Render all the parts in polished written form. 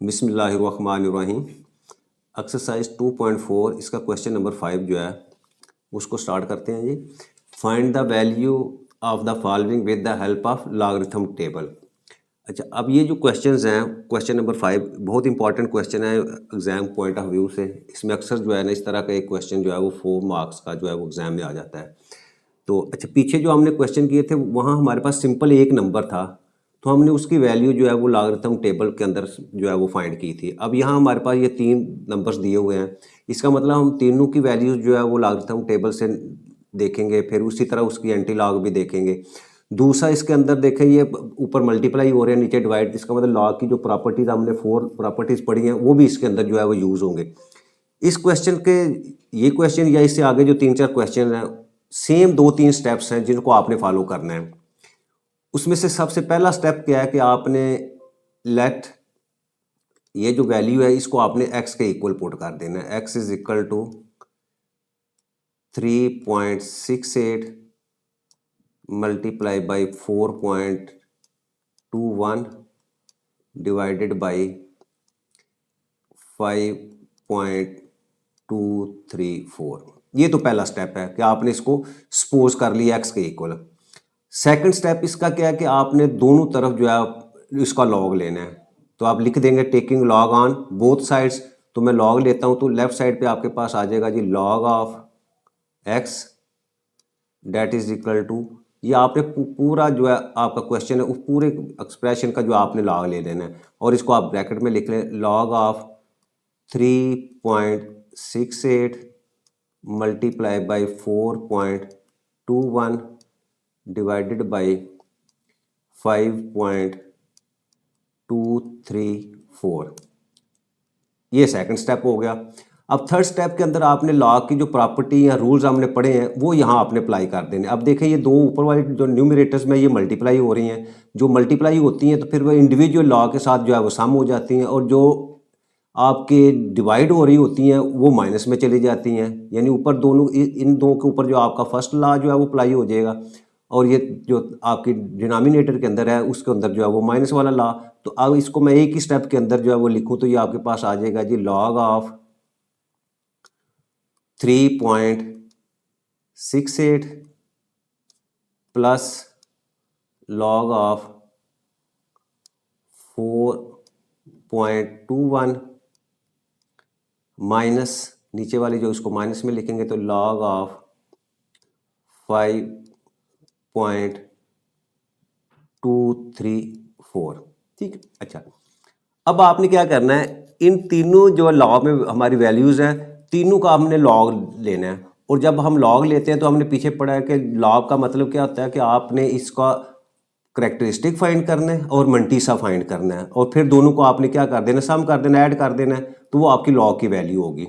बिस्मिल्लाहिर्रहमानिर्रहीम। एक्सरसाइज 2.4 इसका question number 5 जो है उसको स्टार्ट करते हैं जी। Find the value of the following with the help of logarithm table. अच्छा, अब ये जो क्वेश्चंस हैं, क्वेश्चन नंबर 5 बहुत इंपॉर्टेंट क्वेश्चन है एग्जाम पॉइंट ऑफ व्यू से। इसमें अक्सर जो है ना इस तरह का एक क्वेश्चन जो है वो 4 मार्क्स का जो है वो एग्जाम में आ जाता है। तो अच्छा, पीछे जो हमने क्वेश्चन किए थे वहाँ हमारे पास सिंपल एक नंबर था, तो हमने उसकी वैल्यू जो है वो लॉगरिथम टेबल के अंदर जो है वो फाइंड की थी। अब यहाँ हमारे पास ये 3 नंबर्स दिए हुए हैं, इसका मतलब हम तीनों की वैल्यूज जो है वो लॉगरिथम टेबल से देखेंगे, फिर उसी तरह उसकी एंटी लॉग भी देखेंगे। दूसरा इसके अंदर देखें, ये ऊपर मल्टीप्लाई हो रहे हैं, नीचे डिवाइड, इसका मतलब लॉग की जो प्रॉपर्टीज हमने 4 प्रॉपर्टीज पढ़ी हैं वो भी इसके अंदर जो है वो यूज़ होंगे। इस क्वेश्चन के ये क्वेश्चन या इससे आगे जो 3-4 क्वेश्चन हैं, सेम 2-3 स्टेप्स हैं जिनको आपने फॉलो करना है। उसमें से सबसे पहला स्टेप क्या है कि आपने लेट ये जो वैल्यू है इसको आपने x के इक्वल पुट कर देना है। x is equal to 3.68 multiply by 4.21 divided by 5.234। ये तो पहला स्टेप है कि आपने इसको सपोज कर लिया x के इक्वल। सेकंड स्टेप इसका क्या है कि आपने दोनों तरफ जो है इसका लॉग लेना है। तो आप लिख देंगे taking log on both sides. तो मैं लॉग लेता हूं तो लेफ्ट साइड पे आपके पास आ जाएगा जी log of x that is equal to, ये आपने पूरा जो है आपका क्वेश्चन है उस पूरे एक्सप्रेशन का जो आपने लॉग ले लेना है और इसको आप ब्रैकेट में लिख लें log of 3.68 multiply by 4.21 divided by 5.234। ये सेकंड स्टेप हो गया। अब थर्ड स्टेप के अंदर आपने लॉ की जो प्रॉपर्टी या रूल्स हमने पढ़े हैं वो यहाँ आपने अप्लाई कर देने। अब देखें ये दो ऊपर वाली जो न्यूमरेटर्स में ये मल्टीप्लाई हो रही हैं, जो मल्टीप्लाई होती हैं तो फिर वो इंडिविजुअल लॉ के साथ जो है वो सम हो जाती हैं, और जो आपके डिवाइड हो रही होती हैं वो माइनस में चली जाती हैं। यानी ऊपर दोनों इन दो के ऊपर जो आपका फर्स्ट लॉ जो है वो अप्लाई हो जाएगा, और ये जो आपकी डिनोमिनेटर के अंदर है उसके अंदर जो है वो माइनस वाला लॉ। तो अब इसको मैं एक ही स्टेप के अंदर जो है वो लिखूं तो ये आपके पास आ जाएगा जी log of 3.68 plus log of 4.21 minus नीचे वाली जो इसको माइनस में लिखेंगे तो लॉग ऑफ 5.234। ठीक है। अच्छा, अब आपने क्या करना है, इन तीनों जो लॉ में हमारी वैल्यूज़ हैं तीनों का हमने लॉग लेना है। और जब हम लॉग लेते हैं तो हमने पीछे पढ़ा है कि लॉग का मतलब क्या होता है कि आपने इसका करेक्टरिस्टिक फाइंड करना है और मंटीसा फाइंड करना है, और फिर दोनों को आपने क्या कर देना, सम कर देना, ऐड कर देना है, तो वो आपकी लॉग की वैल्यू होगी।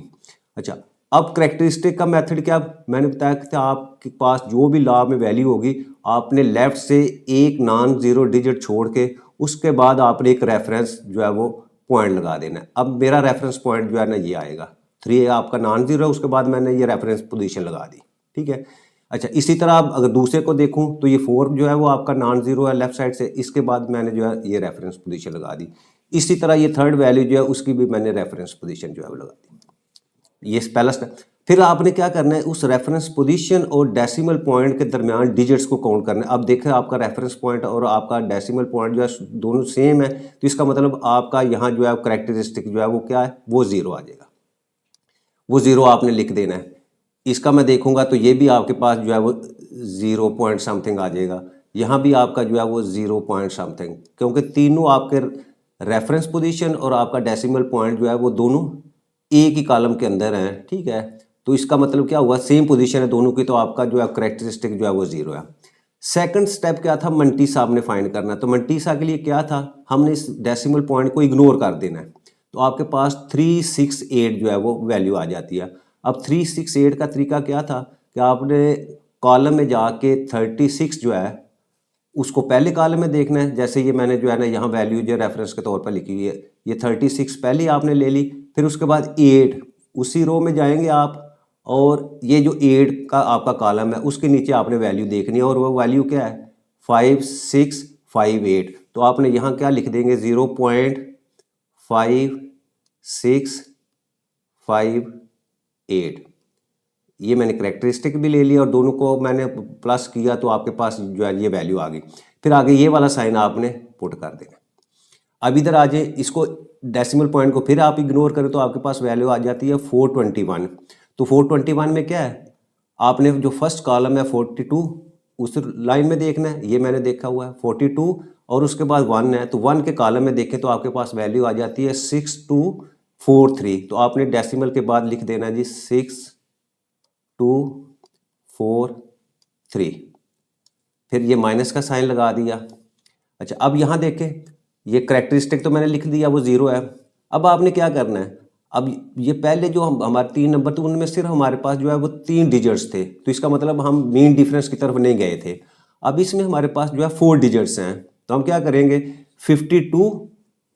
अच्छा, अब करेक्टरिस्टिक का मेथड क्या, मैंने बताया कि आपके पास जो भी लॉ में वैल्यू होगी आपने लेफ्ट से एक नॉन जीरो डिजिट छोड़ के उसके बाद आपने एक रेफरेंस जो है वो पॉइंट लगा देना है। अब मेरा रेफरेंस पॉइंट जो है ना ये आएगा 3 आपका नॉन जीरो है, उसके बाद मैंने ये रेफरेंस पोजीशन लगा दी। ठीक है। अच्छा, इसी तरह अब अगर दूसरे को देखूं तो ये 4 जो है वो आपका नॉन जीरो है लेफ्ट साइड से, इसके बाद मैंने जो है ये रेफरेंस पोजीशन लगा दी। इसी तरह ये थर्ड वैल्यू जो है उसकी भी मैंने रेफरेंस पोजीशन जो है वो लगा दी। ये पहला स्टेप। फिर आपने क्या करना है, उस रेफरेंस पोजीशन और डेसिमल पॉइंट के दरमियान डिजिट्स को काउंट करना है। अब देखें आपका रेफरेंस पॉइंट और आपका डेसिमल पॉइंट जो है दोनों सेम है, तो इसका मतलब आपका यहाँ जो है करेक्टरिस्टिक जो है वो क्या है, वो जीरो आ जाएगा। वो जीरो आपने लिख देना है। इसका मैं देखूंगा तो ये भी आपके पास जो है वो 0 पॉइंट समथिंग आ जाएगा, यहाँ भी आपका जो है वो 0 पॉइंट समथिंग, क्योंकि तीनों आपके रेफरेंस पोजीशन और आपका डेसिमल पॉइंट जो है वो दोनों एक ही कॉलम के अंदर हैं। ठीक है। तो इसका मतलब क्या हुआ, सेम पोजीशन है दोनों की, तो आपका जो है करेक्टरिस्टिक जो है वो जीरो है। सेकंड स्टेप क्या था, मंटीसा आपने फाइंड करना। तो मंटीसा के लिए क्या था, हमने इस डेसिमल पॉइंट को इग्नोर कर देना है। तो आपके पास 368 जो है वो वैल्यू आ जाती है। अब 368 का तरीका क्या था कि आपने कॉलम में जाके 36 जो है उसको पहले कॉलम में देखना है। जैसे ये मैंने जो है ना यहाँ वैल्यू जो रेफरेंस के तौर पर लिखी हुई है, ये 36 पहले ही आपने ले ली। फिर उसके बाद 8 उसी रो में जाएंगे आप, और ये जो 8 का आपका कॉलम है उसके नीचे आपने वैल्यू देखनी है, और वो वैल्यू क्या है 5658। तो आपने यहाँ क्या लिख देंगे 0.5658 5 6 5 8, ये मैंने करेक्टरिस्टिक भी ले लिया और दोनों को मैंने प्लस किया तो आपके पास जो है ये वैल्यू आ गई। फिर आगे ये वाला साइन आपने पुट कर देना। अब इधर आ जाए, इसको डेसिमल पॉइंट को फिर आप इग्नोर करें तो आपके पास वैल्यू आ जाती है 421। तो 421 में क्या है, आपने जो फर्स्ट कॉलम है 42 उस लाइन में देखना है, ये मैंने देखा हुआ है 42 और उसके बाद 1 है, तो 1 के कॉलम में देखें तो आपके पास वैल्यू आ जाती है 6243। तो आपने डेसिमल के बाद लिख देना जी 6243, फिर ये माइनस का साइन लगा दिया। अच्छा, अब यहाँ देखें, ये करेक्टरिस्टिक तो मैंने लिख दिया वो 0 है। अब आपने क्या करना है, अब ये पहले जो हमारे 3 नंबर थे उनमें सिर्फ हमारे पास जो है वो 3 डिजिट्स थे, तो इसका मतलब हम मीन डिफरेंस की तरफ नहीं गए थे। अब इसमें हमारे पास जो है 4 डिजिट्स हैं, तो हम क्या करेंगे 52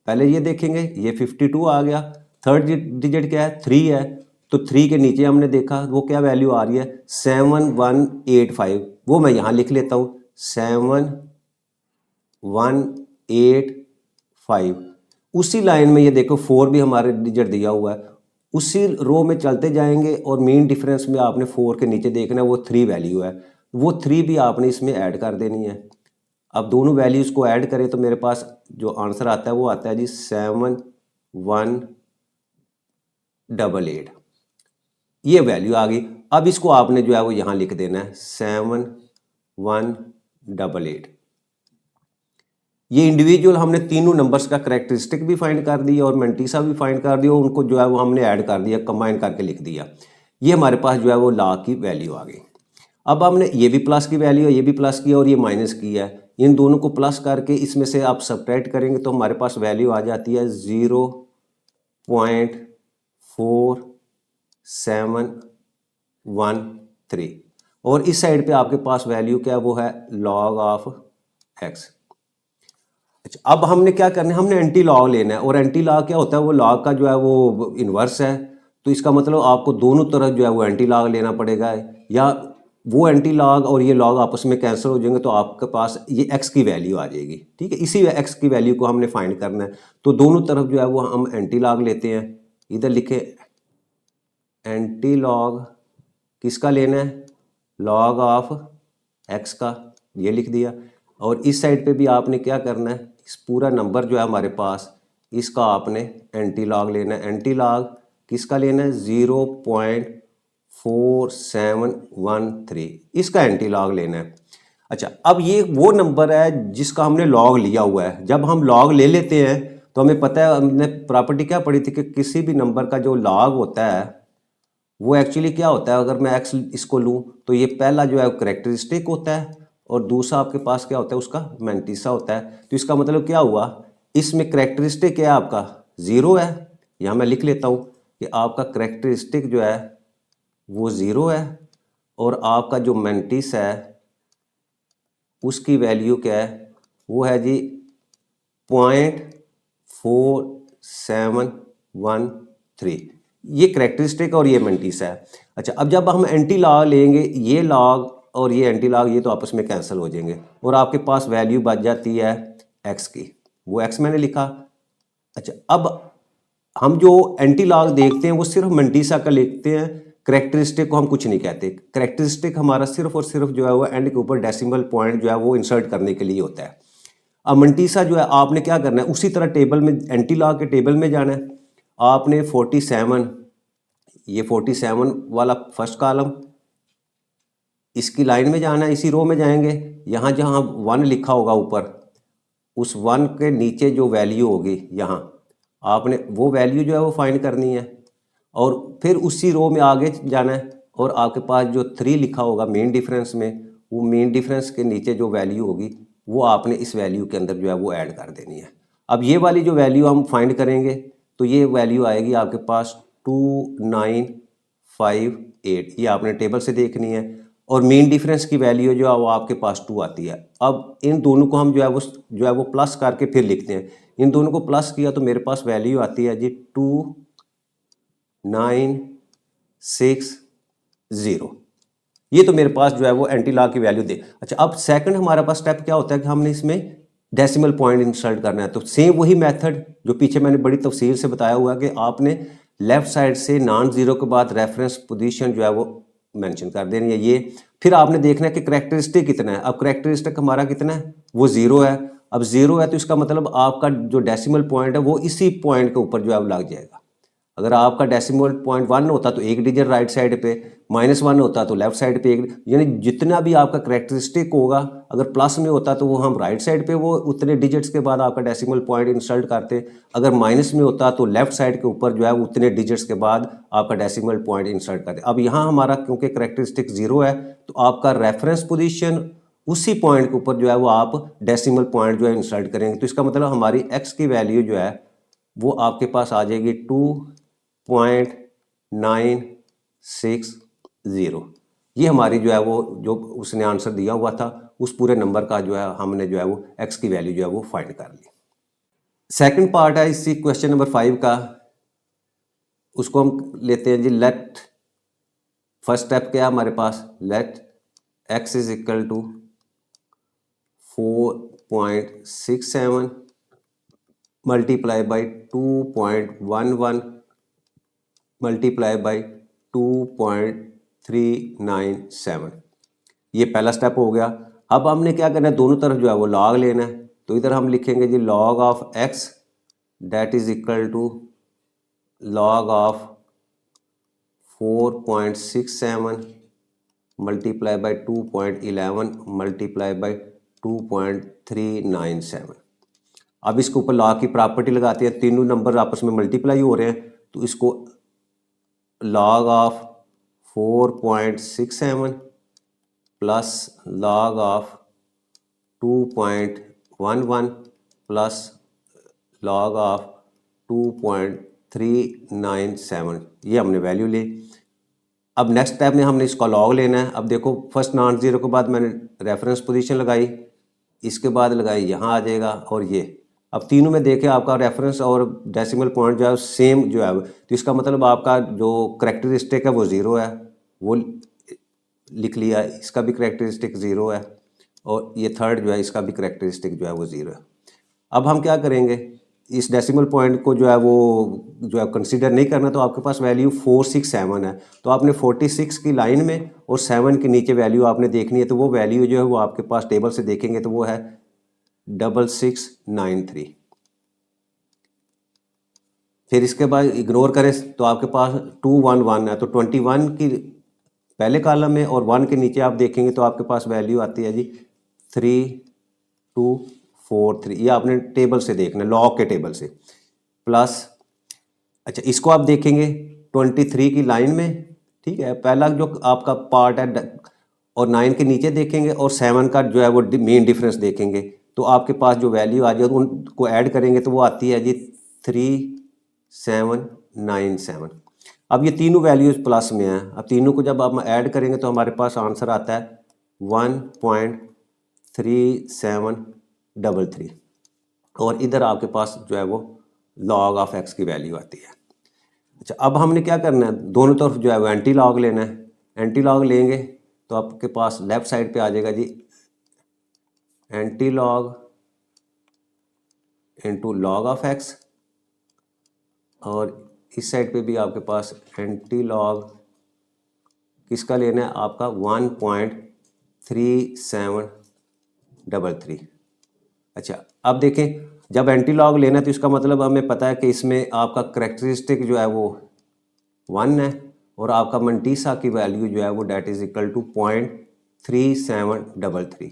पहले ये देखेंगे, ये 52 आ गया। थर्ड डिजिट क्या है 3 है, तो 3 के नीचे हमने देखा वो क्या वैल्यू आ रही है 7185, वो मैं यहाँ लिख लेता हूँ 7185। उसी लाइन में ये देखो 4 भी हमारे डिजिट दिया हुआ है, उसी रो में चलते जाएंगे और मीन डिफरेंस में आपने 4 के नीचे देखना है वो 3 वैल्यू है, वो 3 भी आपने इसमें ऐड कर देनी है। अब दोनों वैल्यूज को ऐड करें तो मेरे पास जो आंसर आता है वो आता है जी 7188, ये वैल्यू आ गई। अब इसको आपने जो है वो यहाँ लिख देना है 7188। ये इंडिविजुअल हमने तीनों नंबर्स का करेक्टरिस्टिक भी फाइंड कर दिया और मेंटीसा भी फाइंड कर दिया, उनको जो है वो हमने ऐड कर दिया, कंबाइन करके लिख दिया। ये हमारे पास जो है वो ला की वैल्यू आ गई। अब हमने ये भी प्लस की वैल्यू है, ये भी प्लस किया और ये माइनस किया है, इन दोनों को प्लस करके इसमें से आप सब्ट्रैक्ट करेंगे तो हमारे पास वैल्यू आ जाती है 0.4713 और इस साइड पे आपके पास वैल्यू क्या है वो है log ऑफ x। अच्छा, अब हमने क्या करना है, हमने एंटी लॉग लेना है और एंटी लॉग क्या होता है, वो लॉग का जो है वो इन्वर्स है, तो इसका मतलब आपको दोनों तरफ जो है वो एंटी लॉग लेना पड़ेगा, या वो एंटी लॉग और ये लॉग आपस में कैंसिल हो जाएंगे तो आपके पास ये x की वैल्यू आ जाएगी। ठीक है, इसी x की वैल्यू को हमने फाइंड करना है, तो दोनों तरफ जो है वो हम एंटी लॉग लेते हैं। इधर लिखे एंटी लॉग किसका लेना है, लॉग ऑफ x का, ये लिख दिया। और इस साइड पे भी आपने क्या करना है, इस पूरा नंबर जो है हमारे पास इसका आपने एंटी लॉग लेना है। एंटी लॉग किसका लेना है 0.4713, इसका एंटी लॉग लेना है। अच्छा, अब ये वो नंबर है जिसका हमने लॉग लिया हुआ है। जब हम लॉग ले लेते हैं तो हमें पता है, हमने प्रॉपर्टी क्या पढ़ी थी कि किसी भी नंबर का जो लॉग होता है वो एक्चुअली क्या होता है, अगर मैं x इसको लूँ तो ये पहला जो है करेक्टरिस्टिक होता है और दूसरा आपके पास क्या होता है उसका मेंटीसा होता है। तो इसका मतलब क्या हुआ, इसमें करेक्टरिस्टिक क्या है आपका 0 है, यहाँ मैं लिख लेता हूँ कि आपका करेक्टरिस्टिक जो है वो 0 है और आपका जो मेंटिस है उसकी वैल्यू क्या है, वो है जी 0.4713, ये करेक्टरिस्टिक और ये मेंटिस है। अच्छा, अब जब हम एंटी लॉग लेंगे, ये लॉग और ये एंटी लॉग ये तो आपस में कैंसिल हो जाएंगे और आपके पास वैल्यू बच जाती है x की, वो x मैंने लिखा। अच्छा, अब हम जो एंटी लॉग देखते हैं वो सिर्फ मेंटिसा का लिखते हैं, करेक्टरिस्टिक को हम कुछ नहीं कहते। करेक्टरिस्टिक हमारा सिर्फ और सिर्फ जो है वो एंड के ऊपर डेसिमल पॉइंट जो है वो इंसर्ट करने के लिए होता है। अब मेंटिसा जो है आपने क्या करना है, उसी तरह टेबल में एंटी लॉग के टेबल में जाना है। आपने 47, ये 47 वाला फर्स्ट कॉलम, इसकी लाइन में जाना है, इसी रो में जाएंगे, यहाँ जहाँ 1 लिखा होगा ऊपर, उस 1 के नीचे जो वैल्यू होगी यहाँ आपने वो वैल्यू जो है वो फाइंड करनी है और फिर उसी रो में आगे जाना है और आपके पास जो 3 लिखा होगा मेन डिफरेंस में, वो मेन डिफरेंस के नीचे जो वैल्यू होगी वो आपने इस वैल्यू के अंदर जो है वो ऐड कर देनी है। अब ये वाली जो वैल्यू हम फाइंड करेंगे तो ये वैल्यू आएगी आपके पास 2958, ये आपने टेबल से देखनी है और मेन डिफरेंस की वैल्यू जो है वो आपके पास 2 आती है। अब इन दोनों को हम जो है वो प्लस करके फिर लिखते हैं, इन दोनों को प्लस किया तो मेरे पास वैल्यू आती है जी 2960, ये तो मेरे पास जो है वो एंटी लॉग की वैल्यू दे। अच्छा, अब सेकंड हमारे पास स्टेप क्या होता है कि हमने इसमें डेसिमल पॉइंट इंसर्ट करना है। तो सेम वही मेथड जो पीछे मैंने बड़ी तफसील से बताया हुआ कि आपने लेफ्ट साइड से नॉन ज़ीरो के बाद रेफरेंस पोजीशन जो है वो मेंशन कर देनी है ये। फिर आपने देखना है कि करैक्टरिस्टिक कितना है। अब करैक्टरिस्टिक हमारा कितना है, वो ज़ीरो है। अब ज़ीरो है तो इसका मतलब आपका जो डेसिमल पॉइंट है वो इसी पॉइंट के ऊपर जो है वो लग जाएगा। अगर आपका डेसिमल पॉइंट 1 होता तो एक डिजिट राइट साइड पे, -1 होता तो लेफ्ट साइड पे एक, यानी जितना भी आपका करैक्टरिस्टिक होगा अगर प्लस में होता तो वो हम राइट साइड पे वो उतने डिजिट्स के बाद आपका डेसिमल पॉइंट इंसर्ट करते। अगर माइनस में होता तो लेफ्ट साइड के ऊपर जो है उतने डिजिट्स के बाद आपका डेसिमल पॉइंट इंसर्ट करते। अब यहाँ हमारा क्योंकि करैक्टरिस्टिक ज़ीरो है तो आपका रेफरेंस पोजीशन उसी पॉइंट के ऊपर जो है वो आप डेसिमल पॉइंट जो है इंसर्ट करेंगे। तो इसका मतलब हमारी एक्स की वैल्यू जो है वो आपके पास आ जाएगी 2.960। ये हमारी जो है वो जो उसने आंसर दिया हुआ था उस पूरे नंबर का जो है हमने जो है वो एक्स की वैल्यू जो है वो फाइंड कर ली। सेकंड पार्ट है इसी क्वेश्चन नंबर 5 का, उसको हम लेते हैं जी। लेट, फर्स्ट स्टेप क्या है हमारे पास, let x is equal to 4.67 multiply by 2.11 multiply by 2.397। ये पहला स्टेप हो गया। अब हमने क्या करना है, दोनों तरफ जो है वो लॉग लेना है। तो इधर हम लिखेंगे जी log of x that is equal to log of 4.67 multiply by 2.11 multiply by 2.397। अब इसके ऊपर लॉग की प्रॉपर्टी लगाते हैं, तीनों नंबर आपस में मल्टीप्लाई हो रहे हैं तो इसको log of 4.67 plus log of 2.11 plus log of 2.397, ये हमने वैल्यू ली। अब नेक्स्ट स्टेप में हमने इसका लॉग लेना है। अब देखो फर्स्ट नॉन ज़ीरो के बाद मैंने रेफरेंस पोजीशन लगाई, इसके बाद लगाई यहाँ आ जाएगा और ये। अब तीनों में देखें आपका रेफरेंस और डेसिमल पॉइंट जो है सेम जो है, तो इसका मतलब आपका जो करैक्टरिस्टिक है वो ज़ीरो है, वो लिख लिया। इसका भी करैक्टरिस्टिक ज़ीरो है और ये थर्ड जो है इसका भी करैक्टरिस्टिक जो है वो ज़ीरो है। अब हम क्या करेंगे, इस डेसिमल पॉइंट को जो है वो जो है कंसीडर नहीं करना, तो आपके पास वैल्यू 467 है। तो आपने 46 की लाइन में और 7 के नीचे वैल्यू आपने देखनी है। तो वो वैल्यू जो है वो आपके पास टेबल से देखेंगे तो वो है 6693। फिर इसके बाद इग्नोर करें तो आपके पास 211 है। तो 21 की पहले कॉलम में और 1 के नीचे आप देखेंगे तो आपके पास वैल्यू आती है जी 3243। ये आपने टेबल से देखना है, लॉग के टेबल से। प्लस अच्छा इसको आप देखेंगे 23 की लाइन में, ठीक है, पहला जो आपका पार्ट है, और 9 के नीचे देखेंगे और 7 का जो है वो मेन डिफरेंस देखेंगे। तो आपके पास जो वैल्यू आ जाए उनको ऐड करेंगे तो वो आती है जी 3797। अब ये तीनों वैल्यूज प्लस में हैं। अब तीनों को जब हम ऐड करेंगे तो हमारे पास आंसर आता है 1.3733 और इधर आपके पास जो है वो लॉग ऑफ एक्स की वैल्यू आती है। अच्छा अब हमने क्या करना है, दोनों तरफ जो है वो एंटी लॉग लेना है। एंटी लॉग लेंगे तो आपके पास लेफ्ट साइड पे आ जाएगा जी anti log into log of x, और इस साइड पे भी आपके पास एंटी लॉग किसका लेना है, आपका 1.3733। अच्छा अब देखें जब एंटी लॉग लेना है तो इसका मतलब हमें पता है कि इसमें आपका करैक्टरिस्टिक जो है वो 1 है और आपका मंटीसा की वैल्यू जो है वो डेट इज इक्वल टू 0.3733।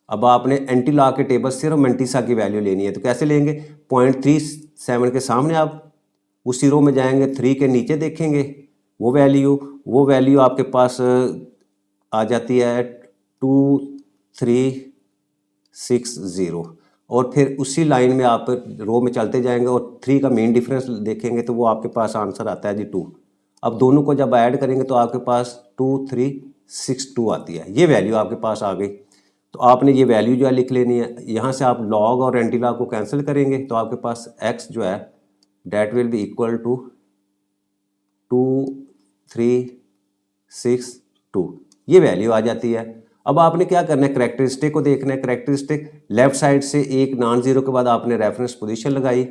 अब आपने एंटी लॉग के टेबल सिर्फ मंटीसा की वैल्यू लेनी है। तो कैसे लेंगे, 0.37 के सामने आप उसी रो में जाएंगे, 3 के नीचे देखेंगे वो वैल्यू आपके पास आ जाती है 2360, और फिर उसी लाइन में आप रो में चलते जाएंगे और 3 का मेन डिफरेंस देखेंगे तो वो आपके पास आंसर आता है जी 2। अब दोनों को जब ऐड करेंगे तो आपके पास 2362 आती है। ये वैल्यू आपके पास आ गई। तो आपने ये वैल्यू जो है लिख लेनी है। यहाँ से आप लॉग और एंटी लॉग को कैंसिल करेंगे तो आपके पास x जो है that will be equal to 2362, ये वैल्यू आ जाती है। अब आपने क्या करना है, करेक्टरिस्टिक को देखना है। करेक्टरिस्टिक लेफ्ट साइड से एक नॉन जीरो के बाद आपने रेफरेंस पोजीशन लगाई।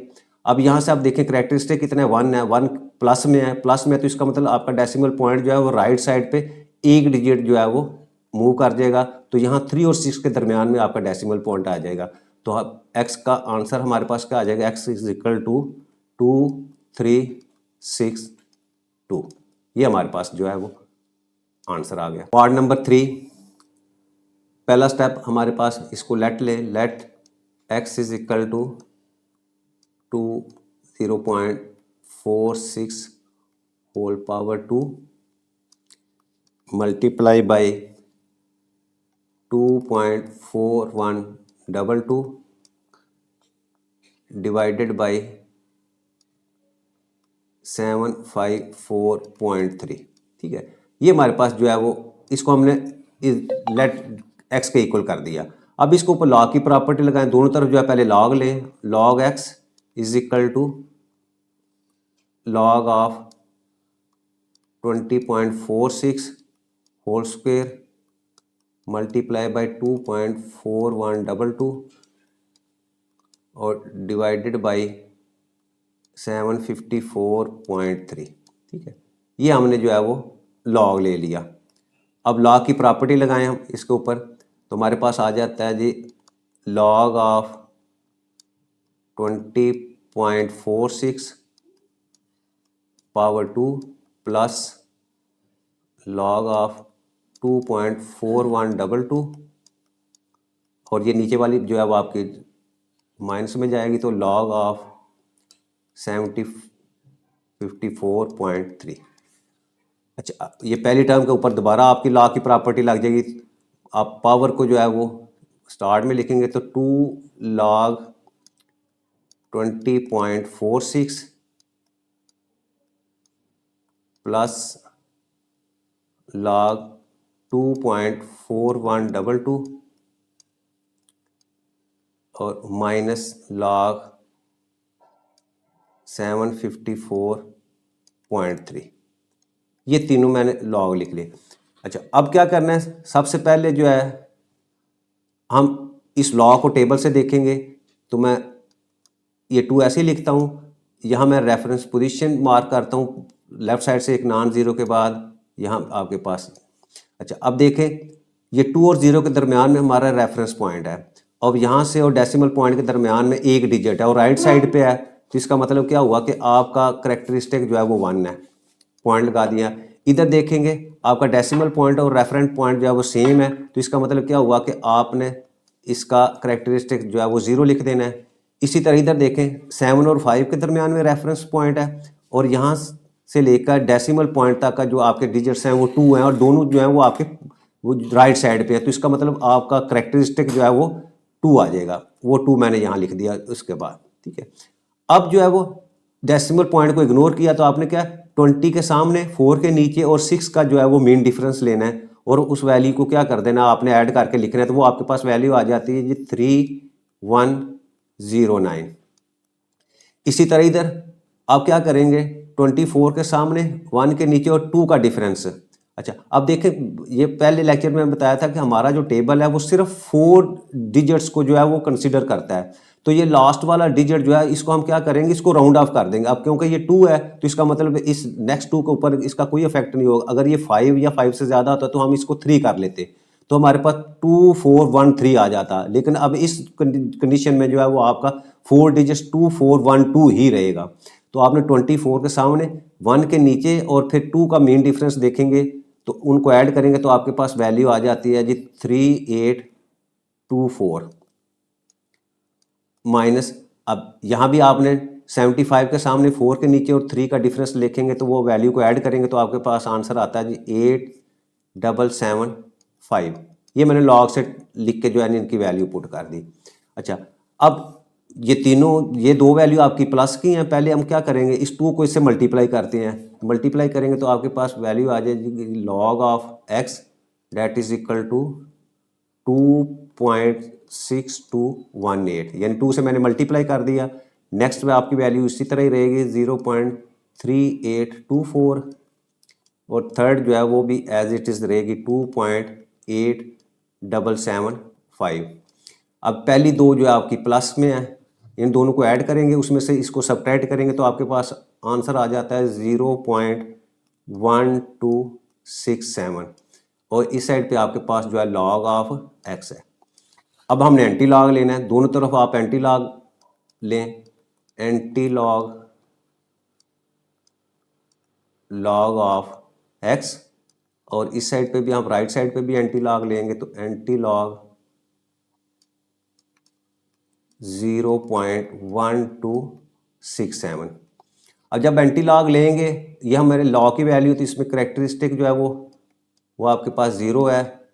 अब यहाँ से आप देखें करेक्टरिस्टिक कितना है, 1 है, 1 प्लस में है, प्लस में है तो इसका मतलब आपका डेसिमल पॉइंट जो है वो राइट साइड पे एक डिजिट जो है वो मूव कर जाएगा। तो यहाँ 3 और 6 के दरमियान में आपका डेसिमल पॉइंट आ जाएगा। तो एक्स का आंसर हमारे पास क्या आ जाएगा, एक्स इज इक्वल टू 2362। ये हमारे पास जो है वो आंसर आ गया। पार्ट नंबर 3, पहला स्टेप हमारे पास, इसको लेट ले, let x is equal to 0.46 whole power 2 multiply by 2.4122 divided by 754.3। ठीक है, ये हमारे पास जो है वो, इसको हमने लेट एक्स के इक्वल कर दिया। अब इसको ऊपर लॉग की प्रॉपर्टी लगाएं, दोनों तरफ जो है पहले लॉग लें, log x is equal to log of 20.46 whole square multiply by 2.4122 और डिवाइडेड बाई 754.3। ठीक है, ये हमने जो है वो लॉग ले लिया। अब लॉग की प्रॉपर्टी लगाएं हम इसके ऊपर, तो हमारे पास आ जाता है जी log of 20.46 power 2 plus log of 2.4122 और ये नीचे वाली जो है वो आपकी माइनस में जाएगी, तो लॉग ऑफ 54.3। अच्छा, ये पहली टर्म के ऊपर दोबारा आपकी लॉग की प्रॉपर्टी लग जाएगी। आप पावर को जो है वो स्टार्ट में लिखेंगे तो 2 लॉग 20.46 प्लस लॉग 2.4122 और माइनस लॉग 754.3। ये तीनों मैंने लॉग लिख लिए। अच्छा, अब क्या करना है, सबसे पहले जो है हम इस लॉग को टेबल से देखेंगे। तो मैं ये 2 ऐसे ही लिखता हूँ, यहाँ मैं रेफरेंस पोजीशन मार्क करता हूँ, लेफ्ट साइड से एक नॉन ज़ीरो के बाद यहाँ आपके पास। अच्छा, अब देखें ये 2 और 0 के दरमियान में हमारा रेफरेंस पॉइंट है। अब यहाँ से और डेसिमल पॉइंट के दरमियान में एक डिजिट है और राइट साइड पे है, तो इसका मतलब क्या हुआ कि आपका करेक्टरिस्टिक जो है वो 1 है। पॉइंट लगा दिया। इधर देखेंगे आपका डेसिमल पॉइंट और रेफरेंस पॉइंट जो है वो सेम है, तो इसका मतलब क्या हुआ कि आपने इसका करेक्टरिस्टिक जो है वो 0 लिख देना है। इसी तरह इधर देखें 7 और 5 के दरमियान में रेफरेंस पॉइंट है और यहाँ से लेकर डेसिमल पॉइंट तक का जो आपके डिजिट्स हैं वो 2 हैं और दोनों जो हैं वो आपके वो राइट साइड पे है, तो इसका मतलब आपका करेक्टरिस्टिक जो है वो 2 आ जाएगा। वो 2 मैंने यहाँ लिख दिया उसके बाद। ठीक है, अब जो है वो डेसिमल पॉइंट को इग्नोर किया, तो आपने क्या 20 के सामने 4 के नीचे और 6 का जो है वो मीन डिफरेंस लेना है और उस वैल्यू को क्या कर देना, आपने ऐड करके लिखना है, तो वो आपके पास वैल्यू आ जाती है जी 3109। इसी तरह इधर आप क्या करेंगे, 24 के सामने 1 के नीचे और 2 का डिफरेंस। अच्छा, अब देखें ये पहले लेक्चर में बताया था कि हमारा जो टेबल है वो सिर्फ 4 डिजिट्स को जो है वो कंसीडर करता है। तो ये लास्ट वाला डिजिट जो है इसको हम क्या करेंगे, इसको राउंड ऑफ कर देंगे। अब क्योंकि ये 2 है तो इसका मतलब इस नेक्स्ट 2 के ऊपर इसका कोई इफेक्ट नहीं होगा। अगर ये 5 या 5 से ज़्यादा होता तो हम इसको 3 कर लेते, तो हमारे पास 2413 आ जाता। लेकिन अब इस कंडीशन में जो है वो आपका 4 डिजिट्स 2412 ही रहेगा। तो आपने 24 के सामने 1 के नीचे और फिर 2 का मेन डिफरेंस देखेंगे तो उनको ऐड करेंगे तो आपके पास वैल्यू आ जाती है जी 3824 माइनस। अब यहाँ भी आपने 75 के सामने 4 के नीचे और 3 का डिफरेंस लिखेंगे तो वो वैल्यू को ऐड करेंगे तो आपके पास आंसर आता है जी 8775। ये मैंने लॉग से लिख के जो है इनकी वैल्यू पुट कर दी। अच्छा, अब ये तीनों ये 2 वैल्यू आपकी प्लस की हैं। पहले हम क्या करेंगे, इस 2 को इससे मल्टीप्लाई करते हैं। मल्टीप्लाई करेंगे तो आपके पास वैल्यू आ जाएगी log of x that is equal to 2.6218, यानी 2 से मैंने मल्टीप्लाई कर दिया। नेक्स्ट में आपकी वैल्यू इसी तरह ही रहेगी 0.3824 और थर्ड जो है वो भी एज इट इज़ रहेगी 2.8 775। अब पहली दो जो है आपकी प्लस में है, इन दोनों को ऐड करेंगे, उसमें से इसको सब्ट्रैक्ट करेंगे तो आपके पास आंसर आ जाता है 0.1267 और इस साइड पे आपके पास जो है लॉग ऑफ एक्स है। अब हमने एंटी लॉग लेना है, दोनों तरफ आप एंटी लॉग लें, एंटी लॉग ऑफ एक्स, और इस साइड पे भी हम राइट साइड पे भी एंटी लॉग लेंगे तो एंटी लॉग 0.1267। अब जब एंटी लॉग लेंगे, ये हमारे लॉग की वैल्यू थी, इसमें करेक्टरिस्टिक जो है वो आपके पास 0 है।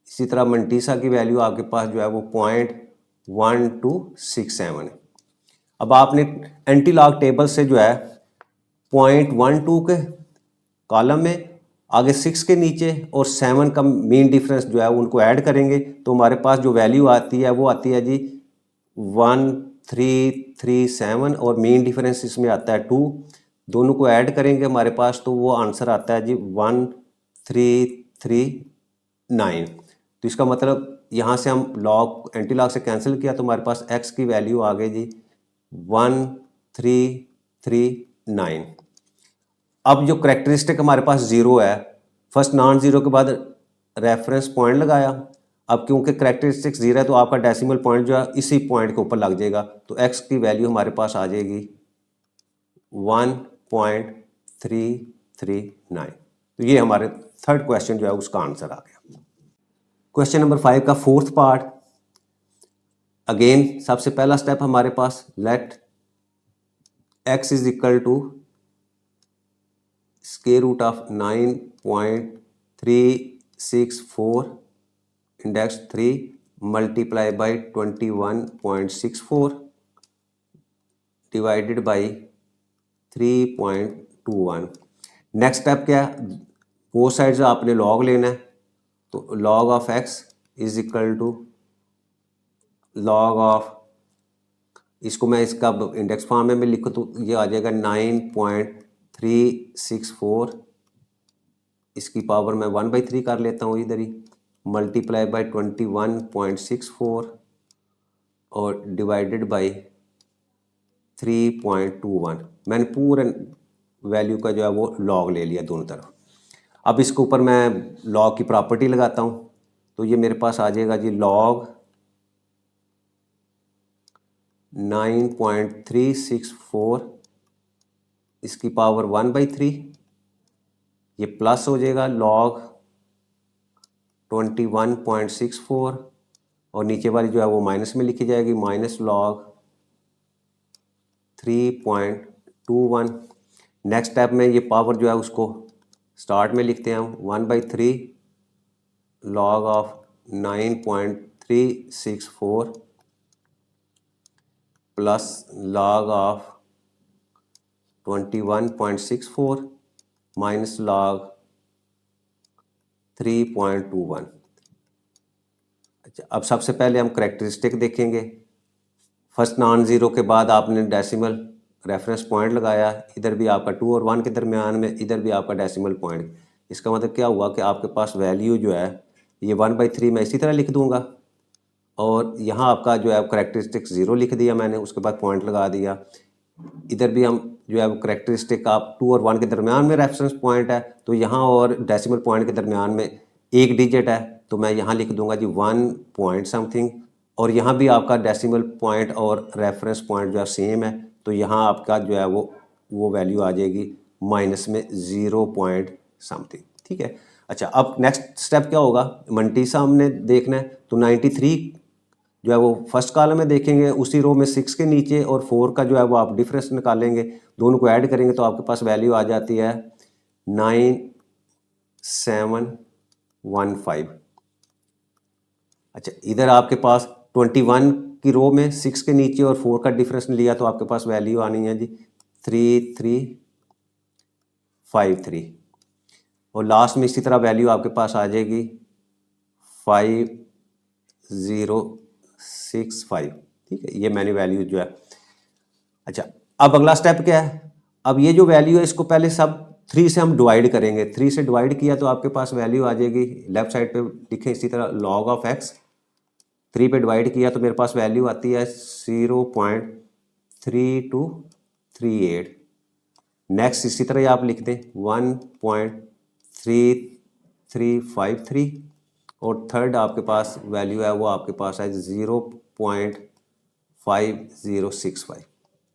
इसी तरह मंटीसा की वैल्यू आपके पास जो है वो 0.1267 है। अब आपने एंटी लॉग टेबल से जो है 0.12 के कॉलम में आगे 6 के नीचे और 7 का मीन डिफरेंस जो है उनको ऐड करेंगे तो हमारे पास जो वैल्यू आती है वो आती है जी 1337 और मीन डिफरेंस इसमें आता है 2। दोनों को ऐड करेंगे हमारे पास तो वो आंसर आता है जी 1339। तो इसका मतलब यहाँ से हम लॉग एंटी लॉग से कैंसिल किया तो हमारे पास x की वैल्यू आ गई जी 1339। अब जो करेक्टरिस्टिक हमारे पास 0 है, फर्स्ट नॉन ज़ीरो के बाद रेफरेंस पॉइंट लगाया। अब क्योंकि करेक्टरिस्टिक 0 है तो आपका डेसिमल पॉइंट जो है इसी पॉइंट के ऊपर लग जाएगा तो x की वैल्यू हमारे पास आ जाएगी 1.339। तो ये हमारे थर्ड क्वेश्चन जो है उसका आंसर आ गया। क्वेश्चन नंबर 5 का फोर्थ पार्ट, अगेन सबसे पहला स्टेप हमारे पास let x is equal to square root of 9.364 index 3 multiply by 21.64 divided by 3.21। Next step क्या है, बोथ साइड्स आपने लॉग लेना है तो log of x is equal to log of, इसको मैं इसका इंडेक्स फॉर्म में लिखूँ तो ये आ जाएगा 9.364, इसकी पावर मैं 1/3 कर लेता हूँ इधर ही, मल्टीप्लाई बाई 21.64 और डिवाइडेड बाई 3.21। मैंने पूरे वैल्यू का जो है वो लॉग ले लिया दोनों तरफ। अब इसके ऊपर मैं लॉग की प्रॉपर्टी लगाता हूँ तो ये मेरे पास आ जाएगा जी लॉग 9.364 इसकी पावर 1/3, ये प्लस हो जाएगा लॉग 21.64 और नीचे वाली जो है वो माइनस में लिखी जाएगी, माइनस लॉग 3.21। नेक्स्ट स्टेप में ये पावर जो है उसको स्टार्ट में लिखते हैं हम 1/3 log of 9.364 plus log of 21.64 minus log 3.21। अच्छा, अब सबसे पहले हम करेक्टरिस्टिक देखेंगे। फर्स्ट नॉन ज़ीरो के बाद आपने डेसिमल रेफरेंस पॉइंट लगाया, इधर भी आपका 2 और 1 के दरमियान में, इधर भी आपका डेसिमल पॉइंट। इसका मतलब क्या हुआ कि आपके पास वैल्यू जो है ये 1/3 मैं इसी तरह लिख दूंगा और यहाँ आपका जो है करेक्टरिस्टिक 0 लिख दिया मैंने, उसके बाद पॉइंट लगा दिया। इधर भी हम जो है वो करेक्टरिस्टिक आप 2 और 1 के दरमियान में रेफरेंस पॉइंट है तो यहाँ और डेसिमल पॉइंट के दरमियान में एक डिजिट है तो मैं यहाँ लिख दूंगा जी 1 पॉइंट समथिंग, और यहाँ भी आपका डेसिमल पॉइंट और रेफरेंस पॉइंट जो है सेम है तो यहाँ आपका जो है वो वैल्यू आ जाएगी माइनस में 0 पॉइंट समथिंग। ठीक है। अच्छा, अब नेक्स्ट स्टेप क्या होगा, मंटीसा हमने देखना है तो 93 जो है वो फर्स्ट कॉलम में देखेंगे, उसी रो में 6 के नीचे और 4 का जो है वो आप डिफरेंस निकालेंगे, दोनों को ऐड करेंगे तो आपके पास वैल्यू आ जाती है 9715। अच्छा, इधर आपके पास 21 की रो में 6 के नीचे और 4 का डिफरेंस लिया तो आपके पास वैल्यू आनी है जी 3353 और लास्ट में इसी तरह वैल्यू आपके पास आ जाएगी 5065। ठीक है, ये मैंने वैल्यू जो है। अच्छा, अब अगला स्टेप क्या है, अब ये जो वैल्यू है इसको पहले सब 3 से हम डिवाइड करेंगे, 3 से डिवाइड किया तो आपके पास वैल्यू आ जाएगी, लेफ्ट साइड पे लिखें इसी तरह log ऑफ x, 3 पे डिवाइड किया तो मेरे पास वैल्यू आती है 0.3238। नेक्स्ट इसी तरह आप लिख दें 1.3353 और थर्ड आपके पास वैल्यू है वो आपके पास है 0.5065।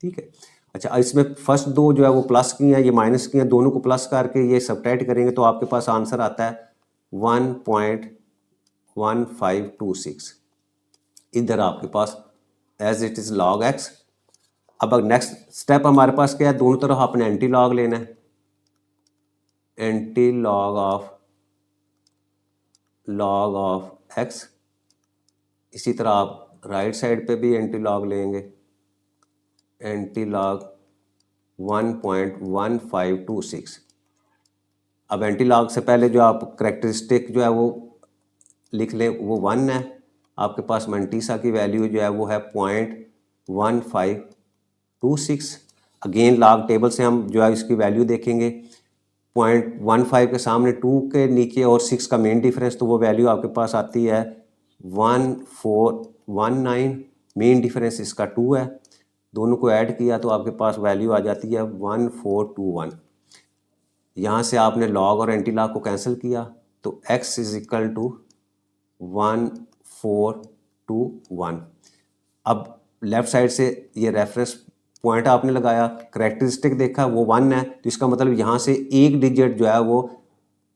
ठीक है। अच्छा, इसमें फर्स्ट दो जो है वो प्लस की हैं, ये माइनस की हैं, दोनों को प्लस करके ये सबट्रैक्ट करेंगे तो आपके पास आंसर आता है 1.1526। इधर आपके पास as it is log x। अब नेक्स्ट स्टेप हमारे पास क्या है, दोनों तरफ आपने एंटी लॉग लेना है, एंटी लॉग ऑफ x। इसी तरह आप राइट साइड पे भी एंटी लॉग लेंगे, एंटी लॉग 1.1526। अब एंटी लॉग से पहले जो आप करेक्टरिस्टिक जो है वो लिख लें, वो 1 है। आपके पास मंटीसा की वैल्यू जो है वो है 0.1526। अगेन लॉग टेबल से हम जो है इसकी वैल्यू देखेंगे, 0.15 के सामने 2 के नीचे और 6 का मेन डिफरेंस, तो वो वैल्यू आपके पास आती है 1419। मेन डिफरेंस इसका 2 है, दोनों को ऐड किया तो आपके पास वैल्यू आ जाती है 1421। यहाँ से आपने लॉग और एंटी लॉग को कैंसिल किया तो x इज इक्वल टू 1421। अब लेफ्ट साइड से ये रेफरेंस पॉइंट आपने लगाया, करेक्टरिस्टिक देखा वो 1 है, तो इसका मतलब यहाँ से एक डिजिट जो है वो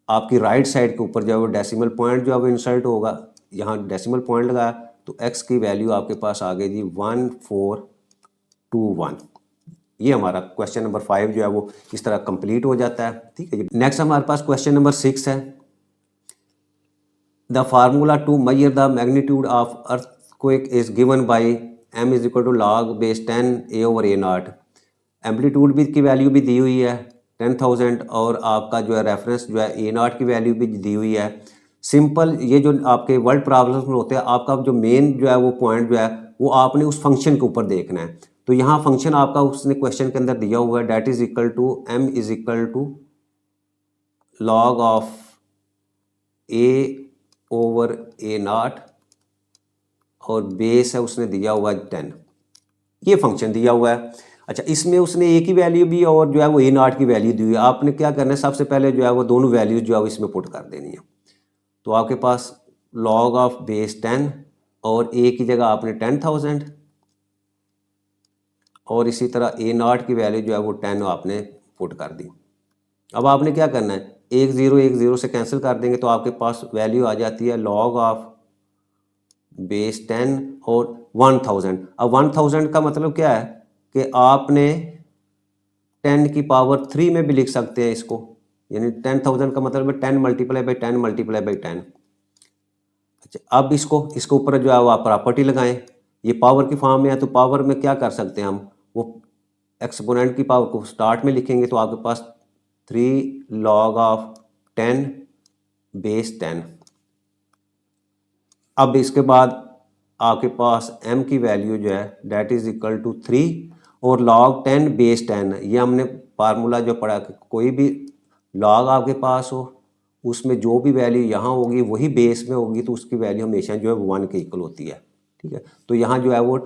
आपकी राइट साइड के ऊपर जो है वो डेसिमल पॉइंट जो है वो इंसर्ट होगा। यहाँ डेसिमल पॉइंट लगाया तो x की वैल्यू आपके पास आ गई जी 1421। ये हमारा क्वेश्चन नंबर 5 जो है वो इस तरह कंप्लीट हो जाता है। ठीक है। नेक्स्ट हमारे पास क्वेश्चन नंबर 6 है। The formula to measure the magnitude of earthquake is given by m is equal to log base 10 a/a0। Amplitude भी की वैल्यू भी दी हुई है 10,000 और आपका जो है रेफरेंस जो है a0 की वैल्यू भी दी हुई है। सिंपल ये जो आपके वर्ड प्रॉब्लम्स में होते हैं, आपका जो मेन जो है वो पॉइंट जो है वो आपने उस फंक्शन के ऊपर देखना है। तो यहाँ फंक्शन आपका उसने क्वेश्चन के अंदर दिया हुआ है, that is equal to m is equal to log of a/a0 और बेस है उसने दिया हुआ है 10। ये फंक्शन दिया हुआ है। अच्छा, इसमें उसने a की वैल्यू भी और जो है वो a0 की वैल्यू दी हुई है। आपने क्या करना है, सबसे पहले जो है वो दोनों वैल्यूज जो है वो इसमें पुट कर देनी है। तो आपके पास log ऑफ बेस 10 और a की जगह आपने 10,000 और इसी तरह a0 की वैल्यू जो है वो 10 आपने पुट कर दी। अब आपने क्या करना है, एक ज़ीरो से कैंसिल कर देंगे तो आपके पास वैल्यू आ जाती है log ऑफ बेस 10 और 1000। अब 1000 का मतलब क्या है कि आपने 10 की पावर 3 में भी लिख सकते हैं इसको, यानी 10,000 का मतलब है 10 मल्टीप्लाई बाई 10 मल्टीप्लाई बाई 10। अच्छा, अब इसको ऊपर जो है वो आप प्रॉपर्टी लगाएं, ये पावर की फॉर्म में है तो पावर में क्या कर सकते हैं हम, वो एक्सपोनेंट की पावर को स्टार्ट में लिखेंगे तो आपके पास 3 log ऑफ 10 बेस 10। अब इसके बाद आपके पास m की वैल्यू जो है डेट इज इक्वल टू 3 और log 10 बेस 10। ये हमने फार्मूला जो पढ़ा कि कोई भी log आपके पास हो उसमें जो भी वैल्यू यहाँ होगी वही बेस में होगी, तो उसकी वैल्यू हमेशा जो है 1 के इक्वल होती है। ठीक है। तो यहाँ जो है वो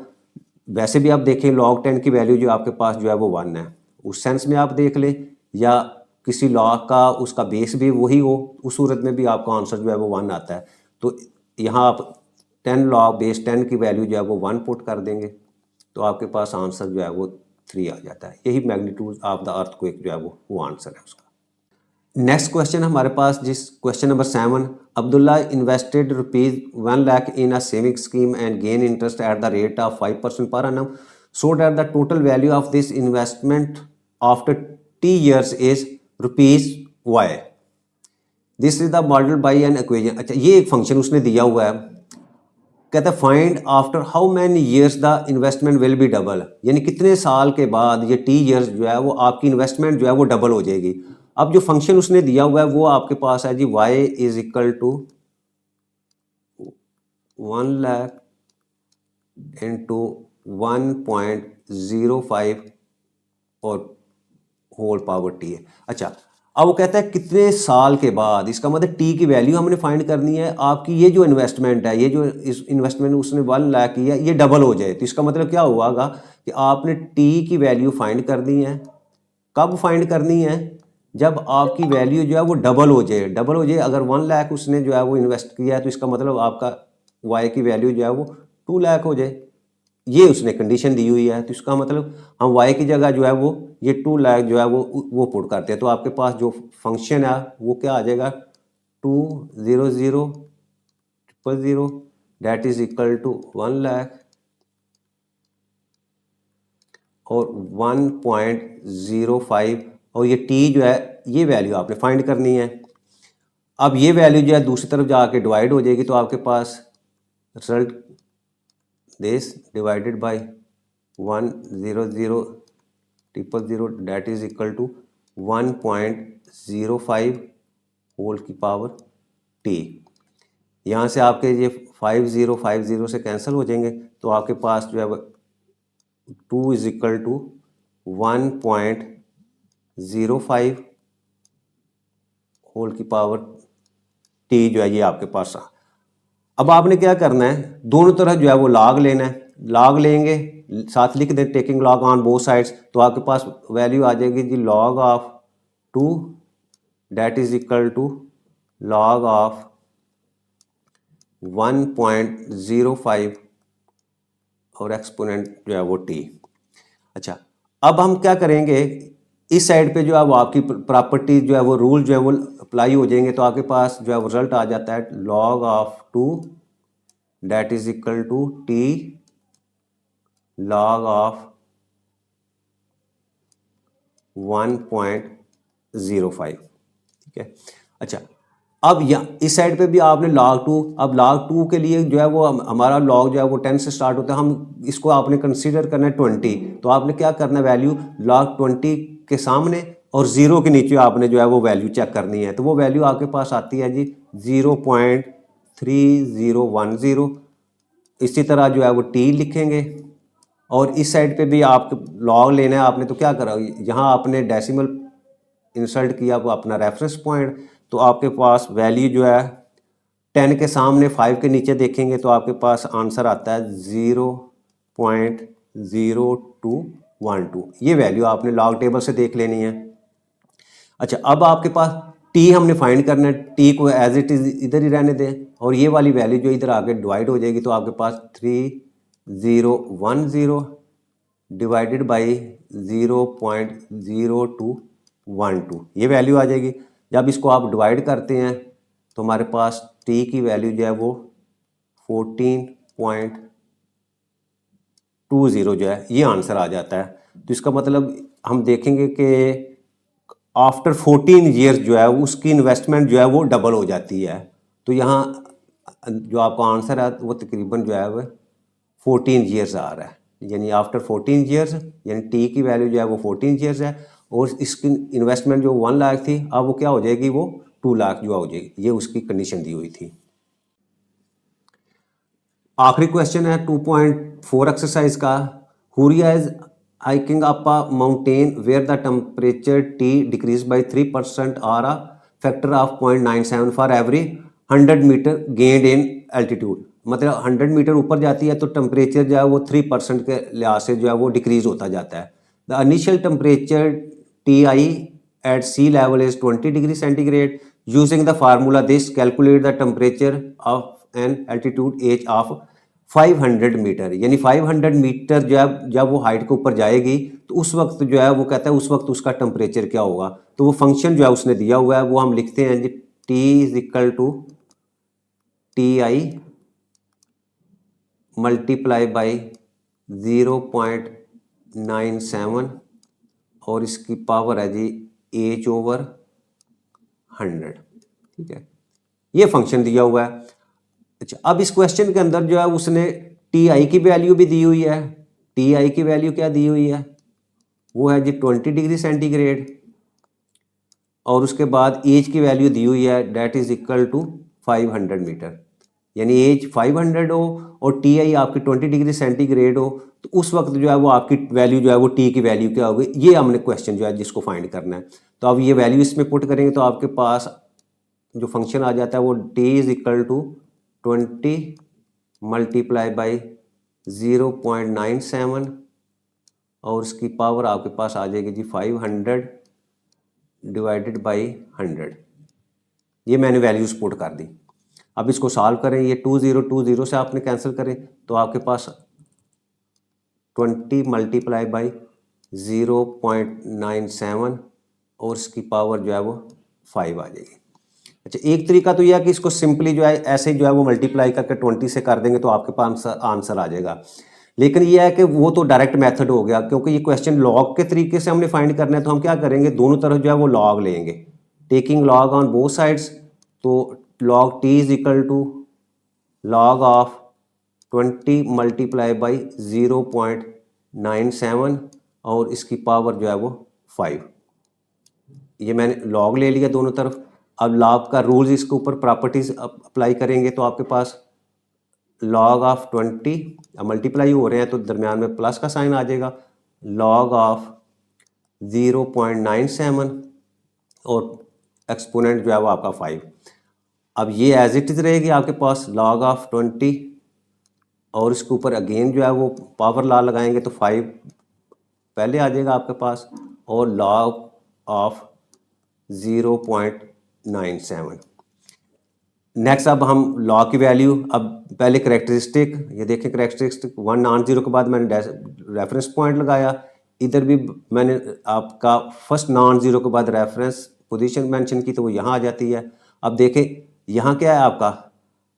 वैसे भी आप देखें log 10 की वैल्यू जो आपके पास जो है वो 1 है, उस सेंस में आप देख लें, या किसी log का उसका बेस भी वही हो, उस सूरत में भी आपका आंसर जो है वो 1 आता है। तो यहाँ आप 10 log बेस 10 की वैल्यू जो है वो 1 पुट कर देंगे तो आपके पास आंसर जो है वो 3 आ जाता है। यही मैग्नीट्यूड ऑफ द अर्थक्वेक जो है वो आंसर है उसका। नेक्स्ट क्वेश्चन हमारे पास जिस question number 7, Abdullah invested ₹1 lakh in a saving scheme and gain interest at the rate of 5% पर annum, so that the total value of this investment after T years is ₹y। This is the model by an equation. अच्छा, ये एक function उसने दिया हुआ है, कहता है find after how many years the investment will be double, यानी कितने साल के बाद ये टी ईयर्स जो है वो आपकी इन्वेस्टमेंट जो है वो डबल हो जाएगी। अब जो फंक्शन उसने दिया हुआ है वो आपके पास है जी y is equal to 1 lakh into 1.05 और होल पावर टी है। अच्छा, अब वो कहता है कितने साल के बाद, इसका मतलब टी की वैल्यू हमने फाइंड करनी है। आपकी ये जो इन्वेस्टमेंट है, ये जो इस इन्वेस्टमेंट उसने 1 लाख की है, ये डबल हो जाए, तो इसका मतलब क्या हुआ कि आपने टी की वैल्यू फाइंड करनी है। कब फाइंड करनी है? जब आपकी वैल्यू जो है वो डबल हो जाए। डबल हो जाए, अगर 1 लाख उसने जो है वो इन्वेस्ट किया है, तो इसका मतलब आपका वाई की वैल्यू जो है वो 2 लाख हो जाए। ये उसने कंडीशन दी हुई है, तो इसका मतलब हम वाई की जगह जो है वो ये 2 लाख जो है वो पुट करते हैं। तो आपके पास जो फंक्शन है वो क्या आ जाएगा, 200,000 that is equal to 1 lakh और 1.05, और ये टी जो है ये वैल्यू आपने फाइंड करनी है। अब ये वैल्यू जो है दूसरी तरफ जाके डिवाइड हो जाएगी, तो आपके पास result this divided by 100,000 that is equal to 1.05 whole की पावर टी। यहाँ से आपके ये 5050 से कैंसिल हो जाएंगे, तो आपके पास जो है 2 इज इक्वल टू 1.05 होल की पावर टी जो है ये आपके पास आ। अब आपने क्या करना है, दोनों तरफ जो है वो लॉग लेना है। लॉग लेंगे, साथ लिख दें taking log on both sides, तो आपके पास वैल्यू आ जाएगी जी log of 2 that is equal to log of 1.05 और एक्सपोनेंट जो है वो टी। अच्छा, अब हम क्या करेंगे, इस साइड पे जो है वो आपकी प्रॉपर्टी जो है वो रूल जो है वो अप्लाई हो जाएंगे, तो आपके पास जो है वो रिजल्ट आ जाता है log of 2 that is equal to T log of 1.05। ठीक है। अच्छा, अब इस साइड पे भी आपने log 2, अब log 2 के लिए जो है वो हमारा log जो है वो 10 से स्टार्ट होता है, हम इसको आपने कंसीडर करना है 20। तो आपने क्या करना है, वैल्यू log 20 के सामने और 0 के नीचे आपने जो है वो वैल्यू चेक करनी है। तो वो वैल्यू आपके पास आती है जी 0.3010। इसी तरह जो है वो टी लिखेंगे, और इस साइड पे भी आपको log लेना है आपने, तो क्या करा, यहाँ आपने डेसिमल इंसर्ट किया वो अपना रेफरेंस पॉइंट, तो आपके पास वैल्यू जो है 10 के सामने 5 के नीचे देखेंगे, तो आपके पास आंसर आता है 0.0212। ये वैल्यू आपने लॉग टेबल से देख लेनी है। अच्छा, अब आपके पास टी हमने फाइंड करना है, टी को एज इट इज इधर ही रहने दें, और ये वाली वैल्यू जो इधर आगे डिवाइड हो जाएगी, तो आपके पास 3010 डिवाइडेड बाई 0.0212 ये वैल्यू आ जाएगी। जब इसको आप डिवाइड करते हैं तो हमारे पास टी की वैल्यू जो है वो 14.20 जो है ये आंसर आ जाता है। तो इसका मतलब हम देखेंगे कि आफ्टर 14 ईयर्स जो है उसकी इन्वेस्टमेंट जो है वो डबल हो जाती है। तो यहाँ जो आपका आंसर है वो तकरीबन जो है वो 14 ईयर्स आ रहा है, यानी आफ्टर 14 ईयर्स, यानी टी की वैल्यू जो है वो 14 ईयर्स है, और इसकी इन्वेस्टमेंट जो 1 लाख थी अब वो क्या हो जाएगी, वो 2 लाख जो हो जाएगी। ये उसकी कंडीशन दी हुई थी। आखिरी क्वेश्चन है 2.4 एक्सरसाइज का। Huria is hiking up a mountain where the temperature T decrease by 3% or a factor of 0.97 for every 100 metre gained in altitude. मतलब 100 मीटर ऊपर जाती है तो टेम्परेचर जो है वो 3% के लिहाज से जो है वो डिक्रीज होता जाता है। The initial temperature T i at sea level is 20 degree centigrade. Using the formula this calculate the temperature of an altitude as of 500 metre. यानी 500 मीटर जब वो हाइट के ऊपर जाएगी तो उस वक्त जो है वो कहता है उस वक्त उसका टेम्परेचर क्या होगा। तो वो फंक्शन जो है उसने दिया हुआ है वो हम लिखते हैं जी T is equal to T i multiply by 0.97 और इसकी पावर है जी एच ओवर 100। ठीक है, ये फंक्शन दिया हुआ है। अच्छा, अब इस क्वेश्चन के अंदर जो है उसने टी आई की वैल्यू भी दी हुई है। टी आई की वैल्यू क्या दी हुई है, वो है जी 20 डिग्री सेंटीग्रेड, और उसके बाद एज की वैल्यू दी हुई है that is equal to 500 metre. यानी एज 500 हो और टी आई आपकी 20 डिग्री सेंटीग्रेड हो, तो उस वक्त जो है वो आपकी वैल्यू जो है वो टी की वैल्यू क्या होगी, ये हमने क्वेश्चन जो है जिसको फाइंड करना है। तो अब ये वैल्यू इसमें पुट करेंगे तो आपके पास जो फंक्शन आ जाता है वो T is equal to 20 multiply by 0.97 और इसकी पावर आपके पास आ जाएगी जी 500 डिवाइडेड बाई 100। ये मैंने वैल्यूज पुट कर दी। अब इसको सॉल्व करें, ये 20 से आपने कैंसिल करें तो आपके पास 20 मल्टीप्लाई बाई 0.97 और इसकी पावर जो है वो 5 आ जाएगी। अच्छा, एक तरीका तो यह है कि इसको सिंपली जो है ऐसे जो है वो मल्टीप्लाई करके 20 से कर देंगे तो आपके पास आंसर आ जाएगा। लेकिन यह है कि वो तो डायरेक्ट मेथड हो गया, क्योंकि ये क्वेश्चन लॉग के तरीके से हमने फाइंड करना है। तो हम क्या करेंगे, दोनों तरफ जो है वो लॉग लेंगे, taking log on both sides. तो log t is equal to log of 20 multiply by 0.97 और इसकी पावर जो है वो 5। ये मैंने लॉग ले लिया दोनों तरफ। अब लॉग का रूल्स इसके ऊपर प्रॉपर्टीज अप्लाई करेंगे तो आपके पास लॉग ऑफ 20 मल्टीप्लाई हो रहे हैं तो दरमियान में प्लस का साइन आ जाएगा, लॉग ऑफ 0.97 और एक्सपोनेंट जो है वो आपका 5। अब ये एज इट इज रहेगी आपके पास लॉग ऑफ 20 और इसके ऊपर अगेन जो है वो पावर लॉ लगाएंगे तो 5 पहले आ जाएगा आपके पास और लॉग ऑफ 0.97। नेक्स्ट अब हम लॉ की वैल्यू, अब पहले करेक्टरिस्टिक, ये देखें करेक्टरिस्टिक 1 नॉन जीरो के बाद मैंने रेफरेंस पॉइंट लगाया। इधर भी मैंने आपका फर्स्ट नॉन जीरो के बाद रेफरेंस पोजीशन मेंशन की तो वो यहाँ आ जाती है। अब देखें यहाँ क्या है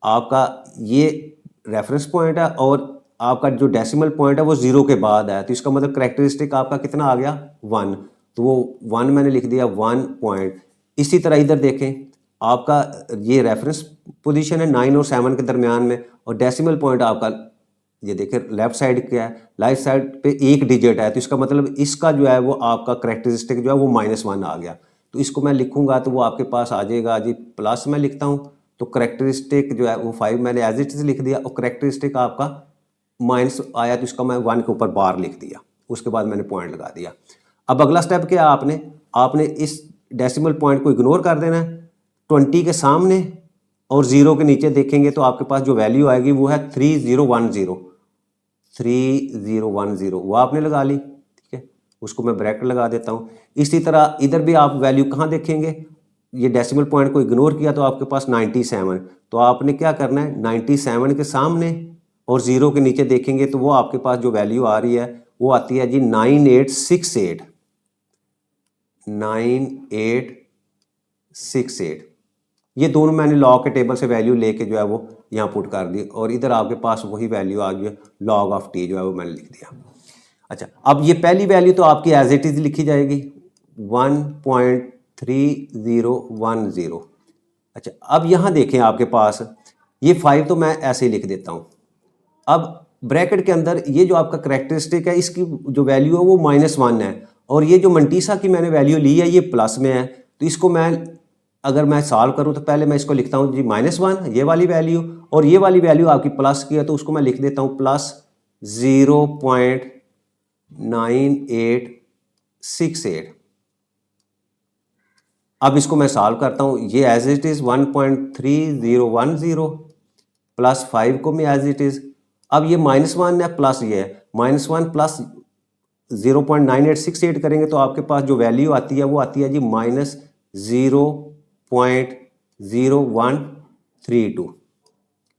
आपका ये रेफरेंस पॉइंट है और आपका जो डेसिमल पॉइंट है वो 0 के बाद है, तो इसका मतलब करेक्टरिस्टिक आपका कितना आ गया 1, तो वो 1 मैंने लिख दिया 1 पॉइंट। इसी तरह इधर देखें आपका ये रेफरेंस पोजीशन है 9 और 7 के दरमियान में और डेसिमल पॉइंट आपका ये देखें लेफ्ट साइड क्या है, लेफ्ट साइड पे एक डिजिट है, तो इसका मतलब इसका जो है वो आपका करेक्टरिस्टिक जो है वो -1 आ गया। तो इसको मैं लिखूंगा तो वो आपके पास आ जाएगा जी प्लस में लिखता हूँ तो करेक्टरिस्टिक जो है वो 5 मैंने एज इट इज लिख दिया और करेक्टरिस्टिक आपका माइनस आया तो इसका मैं 1 के ऊपर बार लिख दिया, उसके बाद मैंने पॉइंट लगा दिया। अब अगला स्टेप क्या आपने इस डेसिमल पॉइंट को इग्नोर कर देना है, 20 के सामने और 0 के नीचे देखेंगे तो आपके पास जो वैल्यू आएगी वो है 3010 वो आपने लगा ली, ठीक है, उसको मैं ब्रैकेट लगा देता हूँ। इसी तरह इधर भी आप वैल्यू कहाँ देखेंगे, ये डेसिमल पॉइंट को इग्नोर किया तो आपके पास 97, तो आपने क्या करना है 97 के सामने और 0 के नीचे देखेंगे तो वो आपके पास जो वैल्यू आ रही है वो आती है जी 9868। ये दोनों मैंने लॉ के टेबल से वैल्यू लेके जो है वो यहाँ पुट कर दी और इधर आपके पास वही वैल्यू आ गई, लॉग ऑफ टी जो है वो मैंने लिख दिया। अच्छा, अब ये पहली वैल्यू तो आपकी एज इट इज लिखी जाएगी 1.3010। अच्छा, अब यहाँ देखें आपके पास ये 5 तो मैं ऐसे ही लिख देता हूँ। अब ब्रैकेट के अंदर ये जो आपका करेक्टरिस्टिक है इसकी जो वैल्यू है वो -1 है और ये जो मंटीसा की मैंने वैल्यू ली है ये प्लस में है, तो इसको मैं अगर मैं सॉल्व करूं तो पहले मैं इसको लिखता हूं जी -1 ये वाली वैल्यू और ये वाली वैल्यू आपकी प्लस की है तो उसको मैं लिख देता हूं प्लस 0.9868। अब इसको मैं सॉल्व करता हूं, ये एज इट इज 1.3010 प्लस 5 को मैं एज इट इज, अब ये -1 है प्लस ये है -1 प्लस 0.9868 करेंगे तो आपके पास जो वैल्यू आती है वो आती है जी -0.0132।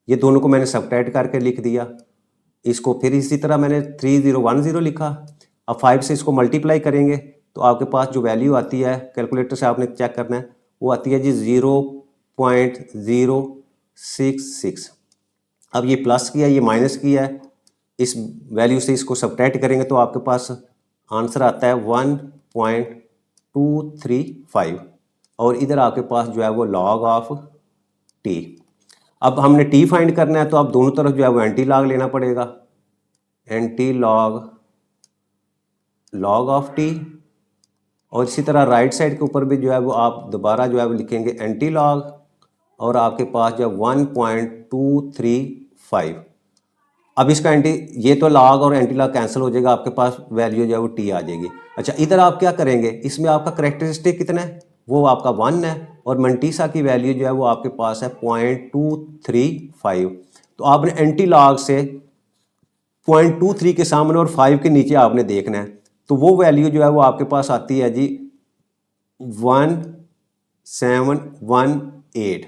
ये दोनों को मैंने सबट्रैक्ट करके लिख दिया। इसको फिर इसी तरह मैंने 3010 लिखा। अब 5 से इसको मल्टीप्लाई करेंगे तो आपके पास जो वैल्यू आती है कैलकुलेटर से आपने चेक करना है वो आती है जी 0.066। अब ये प्लस किया ये माइनस किया है, इस वैल्यू से इसको सबट्रैक्ट करेंगे तो आपके पास आंसर आता है 1.235 और इधर आपके पास जो है वो लॉग ऑफ टी। अब हमने टी फाइंड करना है तो आप दोनों तरफ जो है वो एंटी लॉग लेना पड़ेगा, एंटी लॉग ऑफ टी, और इसी तरह राइट साइड के ऊपर भी जो है वो आप दोबारा जो है वो लिखेंगे एंटी लॉग और आपके पास जो 1.235। अब इसका एंटी, ये तो लॉग और एंटी लॉग कैंसिल हो जाएगा, आपके पास वैल्यू जो है वो टी आ जाएगी। अच्छा इधर आप क्या करेंगे, इसमें आपका करेक्टरिस्टिक कितना है, वो आपका 1 है, और मंटीसा की वैल्यू जो है वो आपके पास है 0.235। तो आपने एंटी लॉग से 0.23 के सामने और 5 के नीचे आपने देखना है, तो वो वैल्यू जो है वो आपके पास आती है जी 1718,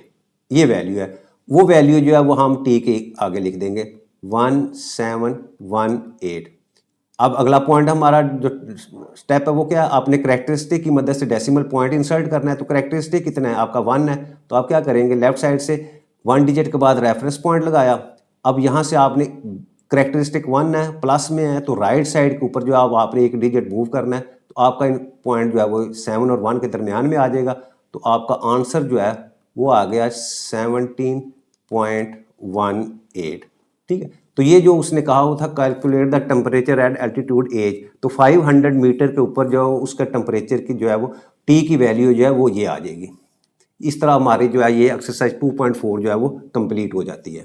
ये वैल्यू है। वो वैल्यू जो है वो हम टी के आगे लिख देंगे 1718। अब अगला पॉइंट हमारा जो स्टेप है वो क्या है, आपने करेक्टरिस्टिक की मदद से डेसिमल पॉइंट इंसर्ट करना है। तो करेक्टरिस्टिक कितना है आपका 1 है, तो आप क्या करेंगे, लेफ्ट साइड से 1 डिजिट के बाद रेफरेंस पॉइंट लगाया। अब यहाँ से आपने करेक्टरिस्टिक 1 है, प्लस में है, तो राइट साइड के ऊपर जो है आपने एक डिजिट मूव करना है, तो आपका पॉइंट जो है वो 7 और 1 के दरमियान में आ जाएगा। तो आपका आंसर जो है वो आ गया 17.18। ठीक है, तो ये जो उसने कहा वो था calculate the temperature at altitude as, तो 500 मीटर के ऊपर जो उसका टेम्परेचर की जो है वो टी की वैल्यू जो है वो ये आ जाएगी। इस तरह हमारी जो है ये एक्सरसाइज 2.4 जो है वो कंप्लीट हो जाती है।